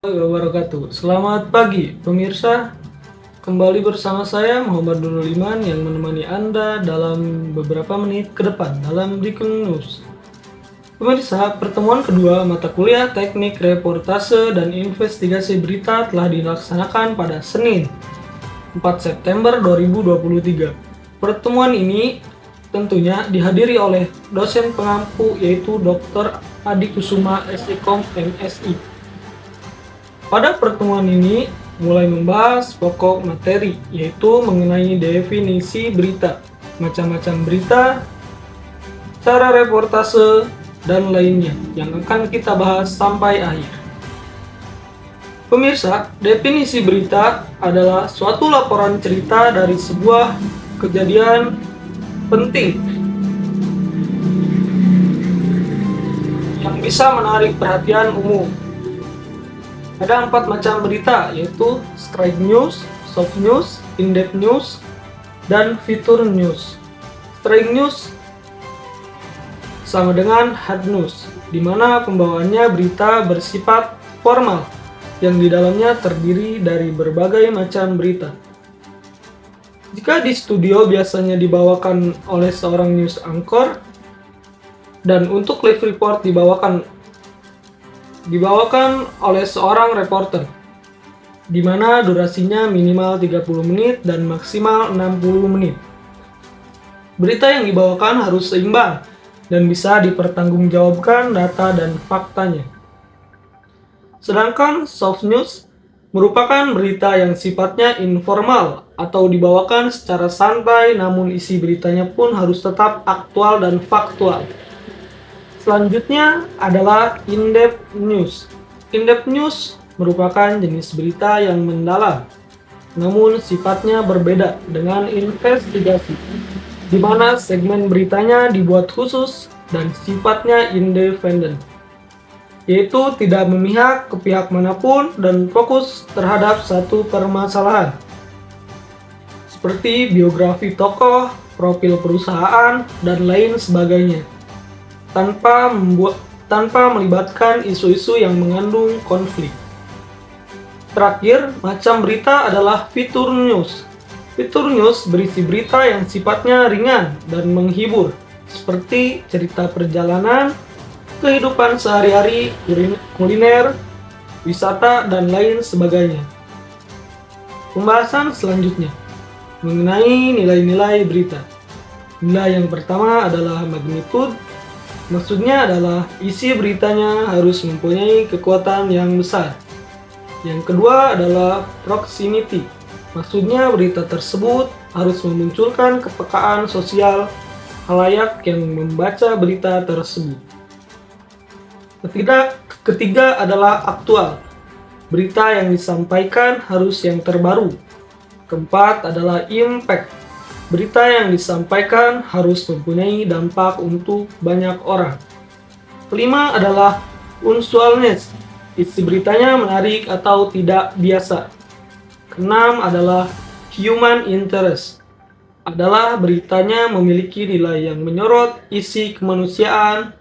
Wabarakatuh. Selamat pagi pemirsa, kembali bersama saya Muhammad Nurul Iman yang menemani Anda dalam beberapa menit ke depan dalam Breaking News. Pemirsa, pertemuan kedua mata kuliah Teknik Reportase dan Investigasi Berita telah dilaksanakan pada Senin, 4 September 2023. Pertemuan ini tentunya dihadiri oleh dosen pengampu yaitu Dr. Adi Kusuma SIKOM MSI. Pada pertemuan ini mulai membahas pokok materi, yaitu mengenai definisi berita, macam-macam berita, cara reportase, dan lainnya yang akan kita bahas sampai akhir. Pemirsa, definisi berita adalah suatu laporan cerita dari sebuah kejadian penting yang bisa menarik perhatian umum. Ada 4 macam berita, yaitu straight news, soft news, in-depth news, dan feature news. Straight news sama dengan hard news, di mana pembawaannya berita bersifat formal, yang di dalamnya terdiri dari berbagai macam berita. Jika di studio biasanya dibawakan oleh seorang news anchor, dan untuk live report dibawakan oleh seorang reporter, di mana durasinya minimal 30 menit dan maksimal 60 menit. Berita yang dibawakan harus seimbang dan bisa dipertanggungjawabkan data dan faktanya. Sedangkan soft news merupakan berita yang sifatnya informal atau dibawakan secara santai, namun isi beritanya pun harus tetap aktual dan faktual. Selanjutnya adalah in-depth news. In-depth news merupakan jenis berita yang mendalam, namun sifatnya berbeda dengan investigasi, di mana segmen beritanya dibuat khusus dan sifatnya independen, yaitu tidak memihak ke pihak manapun dan fokus terhadap satu permasalahan, seperti biografi tokoh, profil perusahaan, dan lain sebagainya, tanpa melibatkan isu-isu yang mengandung konflik. Terakhir, macam berita adalah feature news. Feature news berisi berita yang sifatnya ringan dan menghibur, seperti cerita perjalanan, kehidupan sehari-hari, kuliner, wisata, dan lain sebagainya. Pembahasan selanjutnya mengenai nilai-nilai berita. Nilai yang pertama adalah magnitude. Maksudnya adalah isi beritanya harus mempunyai kekuatan yang besar. Yang kedua adalah proximity. Maksudnya berita tersebut harus memunculkan kepekaan sosial khalayak yang membaca berita tersebut. Ketiga adalah aktual. Berita yang disampaikan harus yang terbaru. Keempat adalah impact. Berita yang disampaikan harus mempunyai dampak untuk banyak orang. Kelima adalah unusualness. Isi beritanya menarik atau tidak biasa. Keenam adalah human interest. Adalah beritanya memiliki nilai yang menyorot isi kemanusiaan.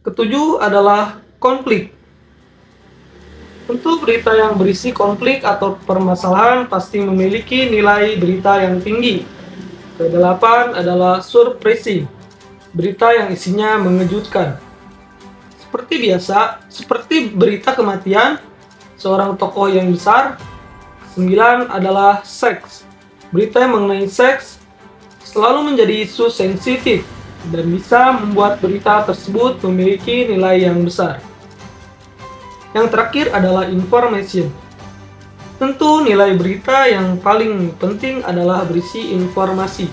Ketujuh adalah konflik. Tentu berita yang berisi konflik atau permasalahan pasti memiliki nilai berita yang tinggi. Kedelapan adalah surprising. Berita yang isinya mengejutkan. Seperti biasa, seperti berita kematian seorang tokoh yang besar. 9 adalah seks. Berita yang mengenai seks selalu menjadi isu sensitif dan bisa membuat berita tersebut memiliki nilai yang besar. Yang terakhir adalah information. Tentu nilai berita yang paling penting adalah berisi informasi.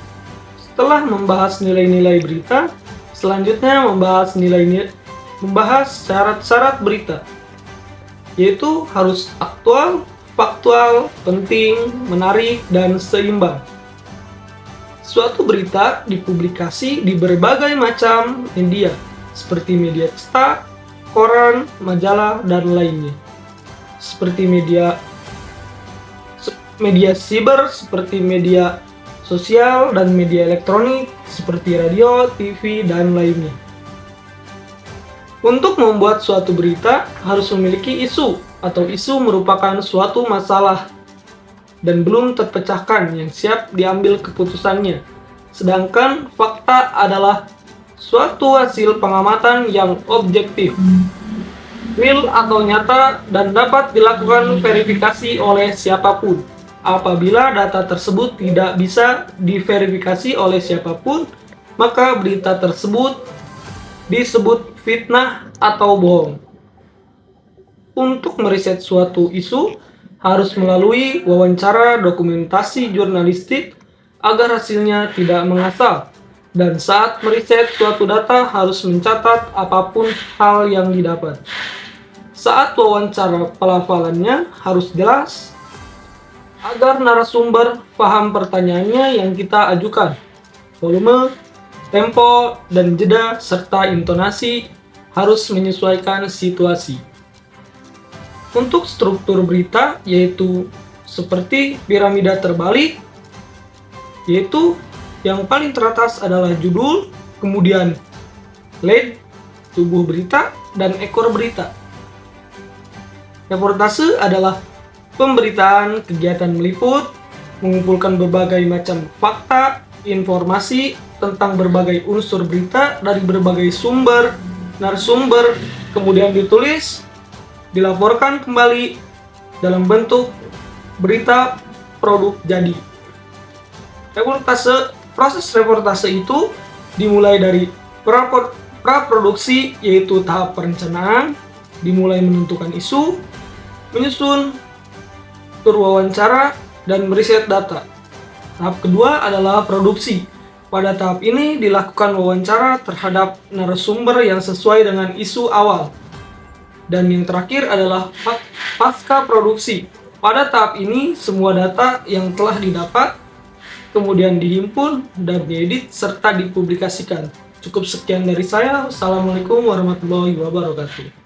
Setelah membahas nilai-nilai berita, selanjutnya membahas syarat-syarat berita, yaitu harus aktual, faktual, penting, menarik, dan seimbang. Suatu berita dipublikasi di berbagai macam media, seperti media cetak, koran, majalah, dan lainnya. Seperti media siber, seperti media sosial, dan media elektronik, seperti radio, TV, dan lainnya. Untuk membuat suatu berita harus memiliki isu atau isu merupakan suatu masalah dan belum terpecahkan yang siap diambil keputusannya. Sedangkan fakta adalah suatu hasil pengamatan yang objektif, real atau nyata, dan dapat dilakukan verifikasi oleh siapapun. Apabila data tersebut tidak bisa diverifikasi oleh siapapun, maka berita tersebut disebut fitnah atau bohong. Untuk meriset suatu isu, harus melalui wawancara dokumentasi jurnalistik agar hasilnya tidak mengasal. Dan saat meriset suatu data harus mencatat apapun hal yang didapat. Saat wawancara pelafalannya harus jelas agar narasumber paham pertanyaannya yang kita ajukan. Volume, tempo, dan jeda serta intonasi harus menyesuaikan situasi. Untuk struktur berita yaitu seperti piramida terbalik, yaitu yang paling teratas adalah judul, kemudian lead, tubuh berita, dan ekor berita. Reportase adalah pemberitaan kegiatan meliput, mengumpulkan berbagai macam fakta, informasi tentang berbagai unsur berita dari berbagai sumber, narasumber, kemudian ditulis, dilaporkan kembali dalam bentuk berita produk jadi. Proses reportase itu dimulai dari praproduksi, yaitu tahap perencanaan, dimulai menentukan isu, menyusun, berwawancara, dan meriset data. Tahap kedua adalah produksi. Pada tahap ini dilakukan wawancara terhadap narasumber yang sesuai dengan isu awal. Dan yang terakhir adalah pasca produksi. Pada tahap ini semua data yang telah didapat kemudian dihimpun dan diedit serta dipublikasikan. Cukup sekian dari saya. Assalamualaikum warahmatullahi wabarakatuh.